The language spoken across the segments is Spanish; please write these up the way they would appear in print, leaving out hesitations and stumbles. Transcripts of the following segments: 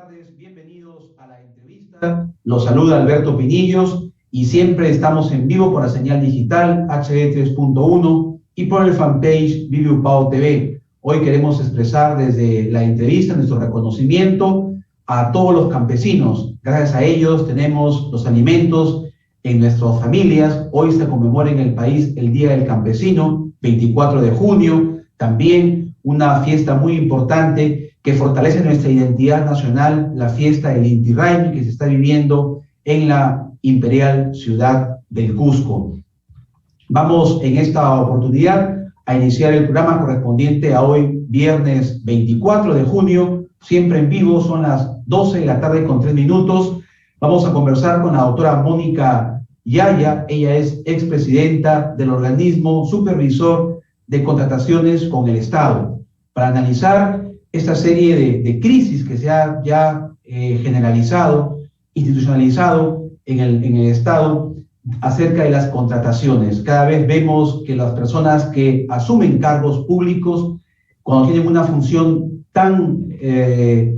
tardes, bienvenidos a la entrevista. Los saluda Alberto Pinillos y siempre estamos en vivo por la señal digital HD 3.1 y por el fanpage Vive Upao TV. Hoy queremos expresar desde la entrevista nuestro reconocimiento a todos los campesinos. Gracias a ellos tenemos los alimentos en nuestras familias. Hoy se conmemora en el país el Día del Campesino, 24 de junio. También una fiesta muy importante que fortalece nuestra identidad nacional, la fiesta del Inti Raymi, que se está viviendo en la imperial ciudad del Cusco. Vamos en esta oportunidad a iniciar el programa correspondiente a hoy, viernes 24 de junio, siempre en vivo, son las 12 de la tarde con 3 minutos. Vamos a conversar con la doctora Mónica Yaya. Ella es expresidenta del organismo supervisor de contrataciones con el Estado, para analizar esta serie de crisis que se ha ya generalizado, institucionalizado en el Estado acerca de las contrataciones. Cada vez vemos que las personas que asumen cargos públicos, cuando tienen una función tan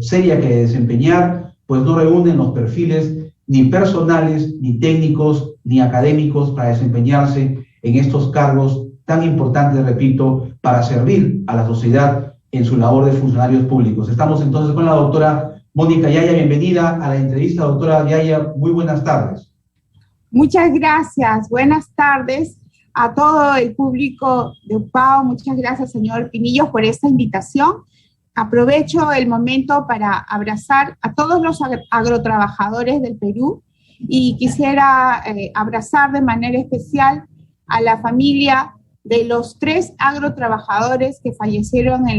seria que desempeñar, pues no reúnen los perfiles ni personales, ni técnicos, ni académicos para desempeñarse en estos cargos tan importantes, repito, para servir a la sociedad en su labor de funcionarios públicos. Estamos entonces con la doctora Mónica Yaya. Bienvenida a la entrevista, doctora Yaya. Muy buenas tardes. Muchas gracias. Buenas tardes a todo el público de UPAO. Muchas gracias, señor Pinillos, por esta invitación. Aprovecho el momento para abrazar a todos los agrotrabajadores del Perú y quisiera abrazar de manera especial a la familia de los 3 agrotrabajadores que fallecieron en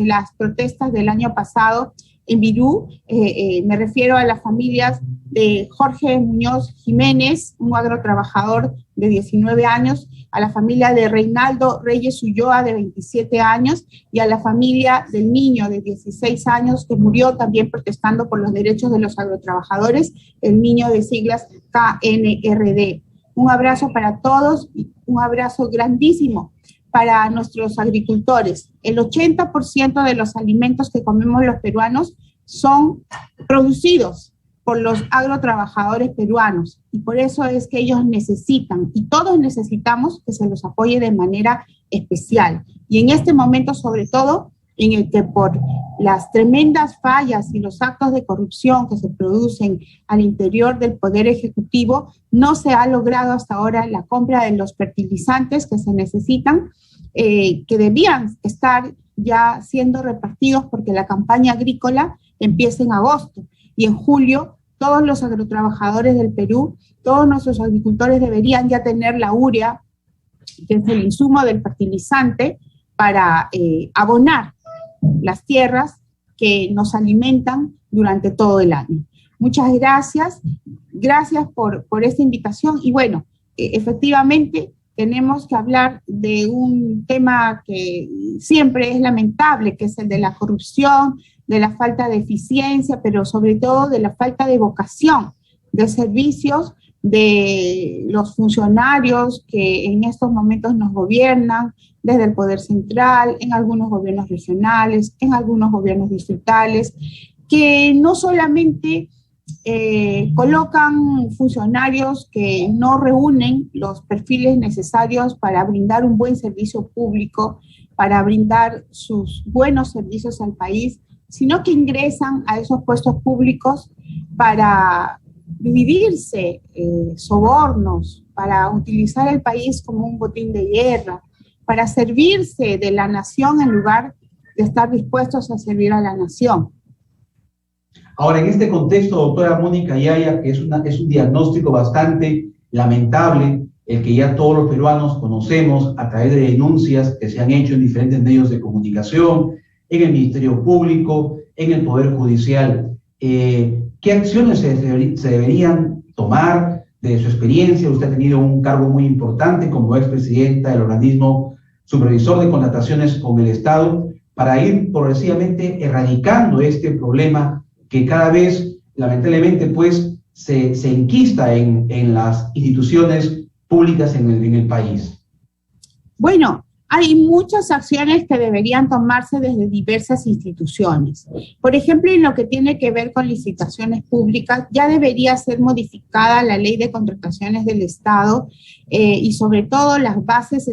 las protestas del año pasado en Virú. Me refiero a las familias de Jorge Muñoz Jiménez, un agrotrabajador de 19 años, a la familia de Reinaldo Reyes Ulloa, de 27 años, y a la familia del niño de 16 años que murió también protestando por los derechos de los agrotrabajadores, el niño de siglas KNRD. Un abrazo para todos, un abrazo grandísimo para nuestros agricultores. El 80% de los alimentos que comemos los peruanos son producidos por los agrotrabajadores peruanos, y por eso es que ellos necesitan, y todos necesitamos, que se los apoye de manera especial. Y en este momento, sobre todo, en el que por las tremendas fallas y los actos de corrupción que se producen al interior del Poder Ejecutivo, no se ha logrado hasta ahora la compra de los fertilizantes que se necesitan, que debían estar ya siendo repartidos porque la campaña agrícola empieza en agosto. Y en julio, todos los agrotrabajadores del Perú, todos nuestros agricultores deberían ya tener la urea, que es el insumo del fertilizante, para abonar las tierras que nos alimentan durante todo el año. Muchas gracias. Gracias por esta invitación. Y bueno, efectivamente tenemos que hablar de un tema que siempre es lamentable, que es el de la corrupción, de la falta de eficiencia, pero sobre todo de la falta de vocación de servicios de los funcionarios que en estos momentos nos gobiernan desde el Poder Central, en algunos gobiernos regionales, en algunos gobiernos distritales, que no solamente colocan funcionarios que no reúnen los perfiles necesarios para brindar un buen servicio público, para brindar sus buenos servicios al país, sino que ingresan a esos puestos públicos para dividirse sobornos, para utilizar el país como un botín de guerra, para servirse de la nación en lugar de estar dispuestos a servir a la nación. Ahora, en este contexto, doctora Mónica Yaya, que es un diagnóstico bastante lamentable, el que ya todos los peruanos conocemos a través de denuncias que se han hecho en diferentes medios de comunicación, en el Ministerio Público, en el Poder Judicial. ¿Qué acciones se deberían tomar de su experiencia? Usted ha tenido un cargo muy importante como expresidenta del organismo supervisor de contrataciones con el Estado, para ir progresivamente erradicando este problema que cada vez, lamentablemente, pues, se enquista en las instituciones públicas en el país. Bueno, Hay muchas acciones que deberían tomarse desde diversas instituciones. Por ejemplo, en lo que tiene que ver con licitaciones públicas, ya debería ser modificada la ley de contrataciones del Estado y sobre todo las bases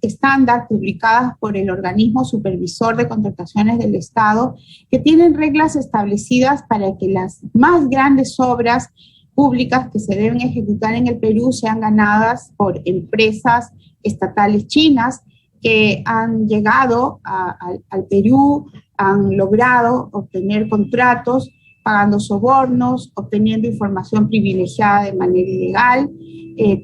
estándar publicadas por el organismo supervisor de contrataciones del Estado, que tienen reglas establecidas para que las más grandes obras públicas que se deben ejecutar en el Perú sean ganadas por empresas estatales chinas, que han llegado al Perú, han logrado obtener contratos, pagando sobornos, obteniendo información privilegiada de manera ilegal,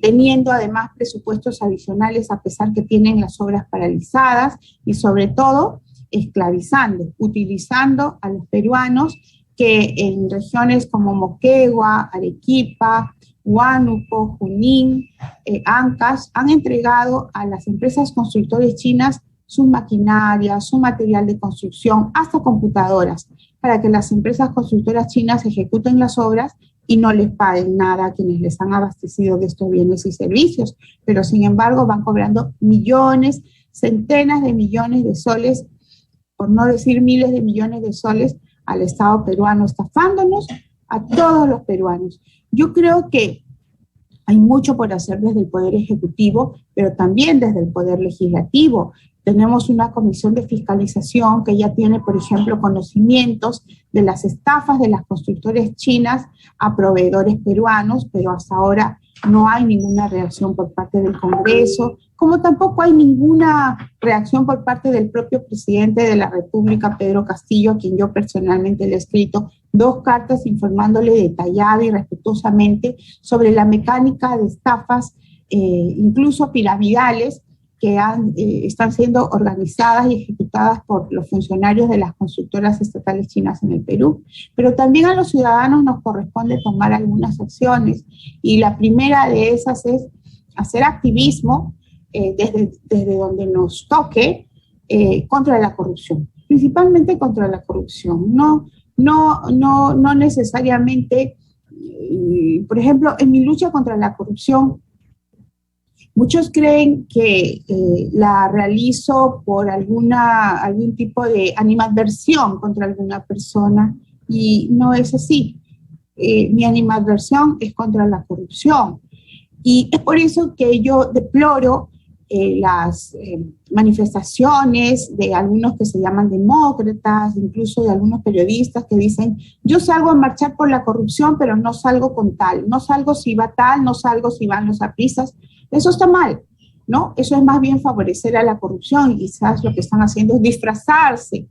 teniendo además presupuestos adicionales a pesar que tienen las obras paralizadas y sobre todo esclavizando, utilizando a los peruanos que en regiones como Moquegua, Arequipa, Huánuco, Junín, Ancash, han entregado a las empresas constructores chinas sus maquinarias, su material de construcción, hasta computadoras, para que las empresas constructoras chinas ejecuten las obras y no les paguen nada a quienes les han abastecido de estos bienes y servicios. Pero sin embargo van cobrando millones, centenas de millones de soles, por no decir miles de millones de soles, al Estado peruano, estafándonos a todos los peruanos. Yo creo que hay mucho por hacer desde el Poder Ejecutivo, pero también desde el Poder Legislativo. Tenemos una comisión de fiscalización que ya tiene, por ejemplo, conocimientos de las estafas de las constructoras chinas a proveedores peruanos, pero hasta ahora no hay ninguna reacción por parte del Congreso, como tampoco hay ninguna reacción por parte del propio presidente de la República, Pedro Castillo, a quien yo personalmente le he escrito 2 cartas informándole detallada y respetuosamente sobre la mecánica de estafas, incluso piramidales, que están siendo organizadas y ejecutadas por los funcionarios de las constructoras estatales chinas en el Perú. Pero también a los ciudadanos nos corresponde tomar algunas acciones, y la primera de esas es hacer activismo desde donde nos toque contra la corrupción, principalmente contra la corrupción. No necesariamente, por ejemplo, en mi lucha contra la corrupción, muchos creen que la realizo por algún tipo de animadversión contra alguna persona, y no es así. Mi animadversión es contra la corrupción. Y es por eso que yo deploro las manifestaciones de algunos que se llaman demócratas, incluso de algunos periodistas que dicen: yo salgo a marchar por la corrupción, pero no salgo con tal, no salgo si va tal, no salgo si van los apristas. Eso está mal, ¿no? Eso es más bien favorecer a la corrupción, y quizás lo que están haciendo es disfrazarse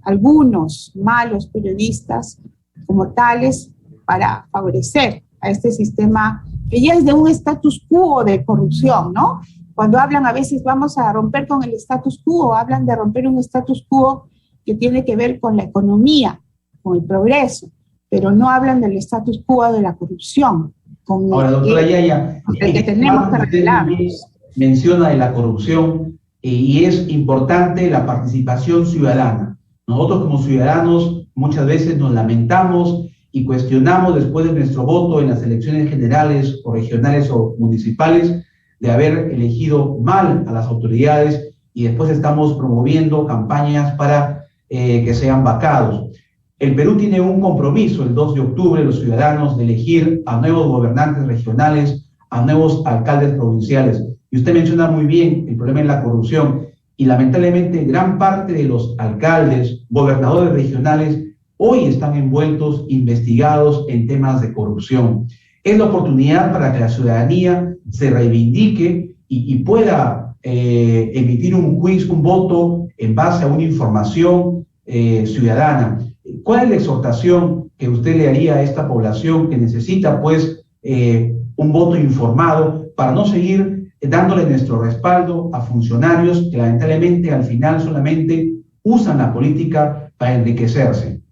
algunos malos periodistas como tales para favorecer a este sistema que ya es de un status quo de corrupción, ¿no? Cuando hablan a veces vamos a romper con el status quo, hablan de romper un status quo que tiene que ver con la economía, con el progreso, pero no hablan del status quo de la corrupción. Ahora, doctora Yaya, que tenemos que arreglarnos. Menciona de la corrupción y es importante la participación ciudadana. Nosotros como ciudadanos muchas veces nos lamentamos y cuestionamos después de nuestro voto en las elecciones generales o regionales o municipales de haber elegido mal a las autoridades, y después estamos promoviendo campañas para que sean vacados. El Perú tiene un compromiso el 2 de octubre, los ciudadanos, de elegir a nuevos gobernantes regionales, a nuevos alcaldes provinciales. Y usted menciona muy bien el problema de la corrupción, y lamentablemente gran parte de los alcaldes, gobernadores regionales, hoy están envueltos, investigados en temas de corrupción. Es la oportunidad para que la ciudadanía se reivindique y pueda emitir un juicio, un voto en base a una información ciudadana. ¿Cuál es la exhortación que usted le haría a esta población que necesita, pues, un voto informado para no seguir dándole nuestro respaldo a funcionarios que lamentablemente al final solamente usan la política para enriquecerse?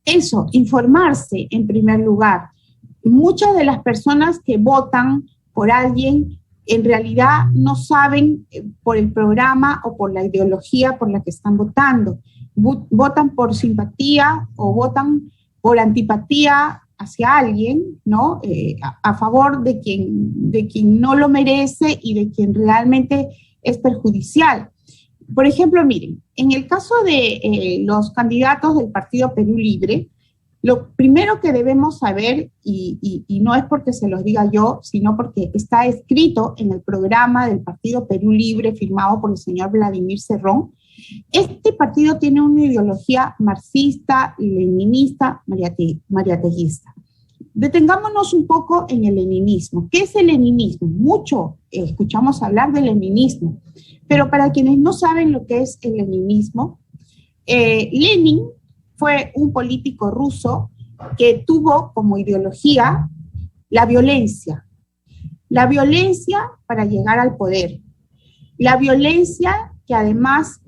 Eso, informarse en primer lugar. Muchas de las personas que votan por alguien en realidad no saben por el programa o por la ideología por la que están votando. Votan por simpatía o votan por antipatía hacia alguien, ¿no? A favor de quien no lo merece y de quien realmente es perjudicial. Por ejemplo, miren, en el caso de los candidatos del Partido Perú Libre, lo primero que debemos saber, y no es porque se los diga yo, sino porque está escrito en el programa del Partido Perú Libre firmado por el señor Vladimir Cerrón, este partido tiene una ideología marxista, leninista, mariateguista. Detengámonos un poco en el leninismo. ¿Qué es el leninismo? Mucho escuchamos hablar del leninismo, pero para quienes no saben lo que es el leninismo, Lenin fue un político ruso que tuvo como ideología la violencia para llegar al poder, la violencia que además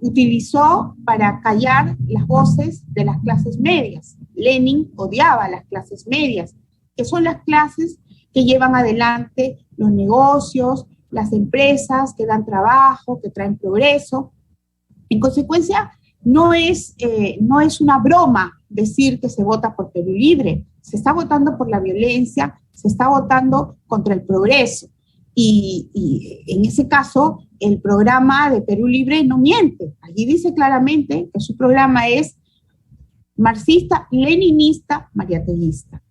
utilizó para callar las voces de las clases medias. Lenin odiaba a las clases medias, que son las clases que llevan adelante los negocios, las empresas que dan trabajo, que traen progreso. En consecuencia, no es una broma decir que se vota por Perú Libre. Se está votando por la violencia, se está votando contra el progreso. Y en ese caso, el programa de Perú Libre no miente. Allí dice claramente que su programa es marxista, leninista, mariateguista.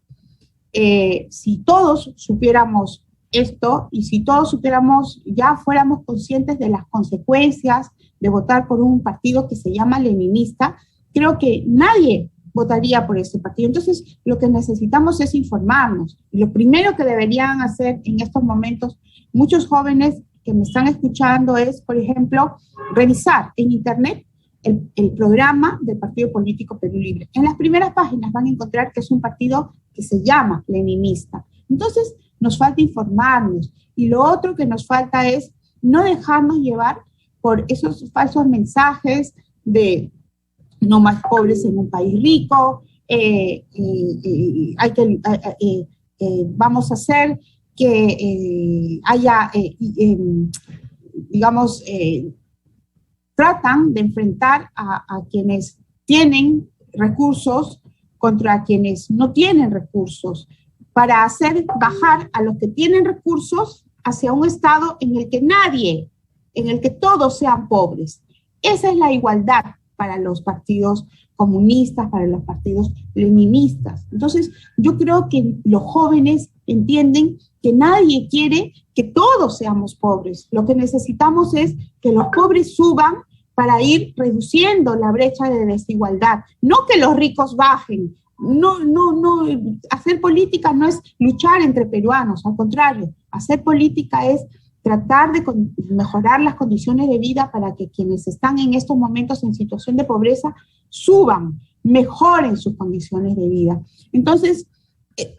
Si todos supiéramos esto y si todos supiéramos, ya fuéramos conscientes de las consecuencias de votar por un partido que se llama leninista, creo que nadie votaría por ese partido. Entonces, lo que necesitamos es informarnos. Y lo primero que deberían hacer en estos momentos muchos jóvenes que me están escuchando es, por ejemplo, revisar en internet el programa del Partido Político Perú Libre. En las primeras páginas van a encontrar que es un partido que se llama leninista. Entonces, nos falta informarnos. Y lo otro que nos falta es no dejarnos llevar por esos falsos mensajes de no más pobres en un país rico, vamos a hacer que haya, tratan de enfrentar a quienes tienen recursos contra quienes no tienen recursos, para hacer bajar a los que tienen recursos hacia un estado en el que todos sean pobres. Esa es la igualdad para los partidos comunistas, para los partidos leninistas. Entonces, yo creo que los jóvenes entienden que nadie quiere que todos seamos pobres. Lo que necesitamos es que los pobres suban para ir reduciendo la brecha de desigualdad, no que los ricos bajen. No, hacer política no es luchar entre peruanos, al contrario, hacer política es tratar de mejorar las condiciones de vida para que quienes están en estos momentos en situación de pobreza suban, mejoren sus condiciones de vida. Entonces,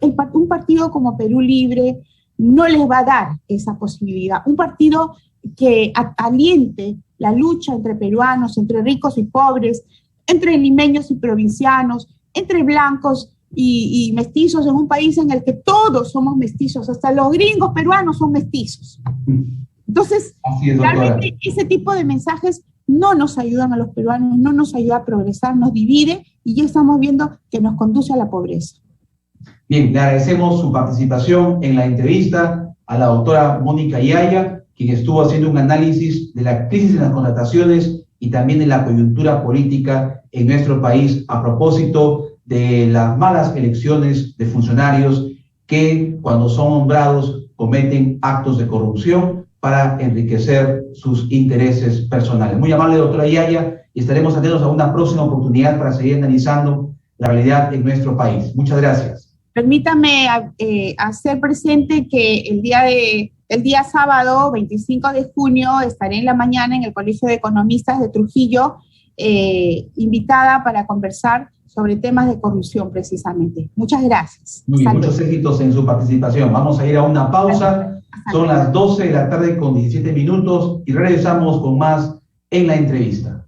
un partido como Perú Libre no les va a dar esa posibilidad. Un partido que aliente la lucha entre peruanos, entre ricos y pobres, entre limeños y provincianos, entre blancos y mestizos en un país en el que todos somos mestizos, hasta los gringos peruanos son mestizos. Entonces, realmente ese tipo de mensajes no nos ayudan a los peruanos, no nos ayuda a progresar, nos divide y ya estamos viendo que nos conduce a la pobreza. Bien, le agradecemos su participación en la entrevista a la doctora Mónica Yaya, quien estuvo haciendo un análisis de la crisis en las contrataciones y también de la coyuntura política en nuestro país a propósito de las malas elecciones de funcionarios que cuando son nombrados cometen actos de corrupción para enriquecer sus intereses personales. Muy amable, doctora Yaya, y estaremos atentos a una próxima oportunidad para seguir analizando la realidad en nuestro país. Muchas gracias. Permítame hacer presente que el día sábado, 25 de junio, estaré en la mañana en el Colegio de Economistas de Trujillo, invitada para conversar sobre temas de corrupción precisamente. Muchas gracias. Muy bien, muchos éxitos en su participación. Vamos a ir a una pausa. Son las 12 de la tarde con 17 minutos y regresamos con más en la entrevista.